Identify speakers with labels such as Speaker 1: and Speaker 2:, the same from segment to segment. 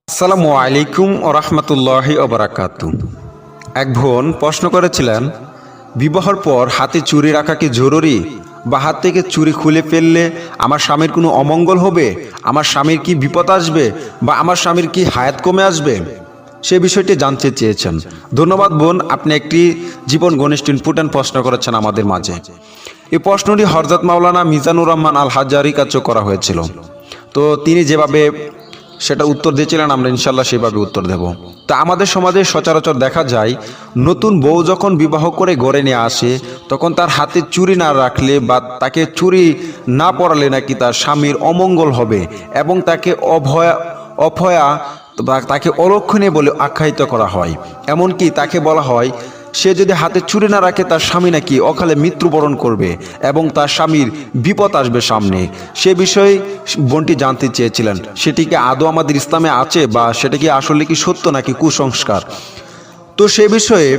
Speaker 1: আসসালামু আলাইকুম ওয়া রাহমাতুল্লাহি ওয়া বারাকাতুহু। এক বোন প্রশ্ন করেছিলেন, বিবাহের পর হাতে চুড়ি রাখা কি জরুরি, বা হাত থেকে চুড়ি খুলে ফেললে আমার স্বামীর কোনো অমঙ্গল হবে, আমার স্বামীর কি বিপদ আসবে, বা আমার স্বামীর কি হায়াত কমে আসবে? সে বিষয়টি জানতে চেয়েছেন। ধন্যবাদ বোন, আপনি একটি জীবন ঘনিষ্ঠ ইম্পর্টেন্ট প্রশ্ন করেছেন আমাদের মাঝে। এই প্রশ্নটি হযরত মাওলানা মিজানুর রহমান আল হাজারীর কাছে করা হয়েছিল। তো তিনি যেভাবে সেটা উত্তর দিয়েছিলেন, আমরা ইনশাল্লাহ সেভাবে উত্তর দেব। তা আমাদের সমাজে সচরাচর দেখা যায়, নতুন বউ যখন বিবাহ করে ঘরে নিয়ে আসে, তখন তার হাতে চুড়ি না রাখলে বা তাকে চুড়ি না পরালে নাকি তার স্বামীর অমঙ্গল হবে এবং তাকে অভয়া বা তাকে অলক্ষণীয় বলে আখ্যায়িত করা হয়। এমনকি তাকে বলা হয়, সে যদি হাতে চুড়ি না রাখে তার স্বামী নাকি অকালে মৃত্যুবরণ করবে এবং তার স্বামীর বিপদ আসবে সামনে। সে বিষয়ে বোনটি জানতে চেয়েছিলেন, সেটি কি আদৌ আমাদের ইসলামে আছে, বা সেটা কি আসলে কি সত্য নাকি কুসংস্কার? তো সে বিষয়ে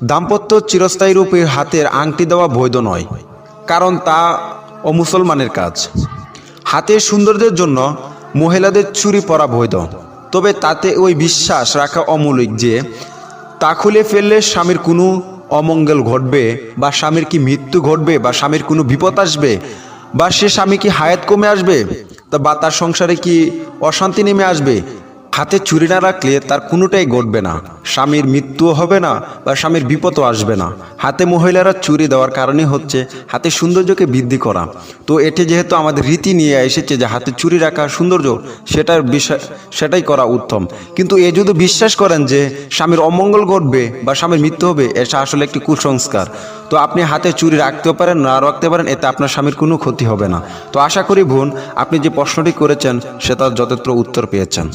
Speaker 1: দাম্পত্য চিরস্থায়ী রূপে হাতের আংটি দেওয়া বৈধ নয়, কারণ তা অমুসলমানের কাজ। হাতের সৌন্দর্যের জন্য মহিলাদের চুড়ি পরা বৈধ, তবে তাতে ওই বিশ্বাস রাখা অমূলক যে তা খুলে ফেললে স্বামীর কোনো অমঙ্গল ঘটবে, বা স্বামীর কি মৃত্যু ঘটবে, বা স্বামীর কোনো বিপদ আসবে, বা সে স্বামী কি হায়াত কমে আসবে, বা তার সংসারে কি অশান্তি নেমে আসবে। হাতে চুড়ি না রাখলে তার কোনোটাই ঘটবে না, স্বামীর মৃত্যুও হবে না বা স্বামীর বিপদও আসবে না। হাতে মহিলারা চুড়ি দেওয়ার কারণে হচ্ছে হাতে সৌন্দর্যকে বৃদ্ধি করা। তো এটি যেহেতু আমাদের রীতি নিয়ে এসেছে যে হাতে চুড়ি রাখা সৌন্দর্য, সেটাই করা উত্তম। কিন্তু এ যদি বিশ্বাস করেন যে স্বামীর অমঙ্গল ঘটবে বা স্বামীর মৃত্যু হবে, এটা আসলে একটি কুসংস্কার। তো আপনি হাতে চুড়ি রাখতেও পারেন, না রাখতে পারেন, এতে আপনার স্বামীর কোনো ক্ষতি হবে না। তো আশা করি বোন, আপনি যে প্রশ্নটি করেছেন সেটার যথার্থ উত্তর পেয়েছেন।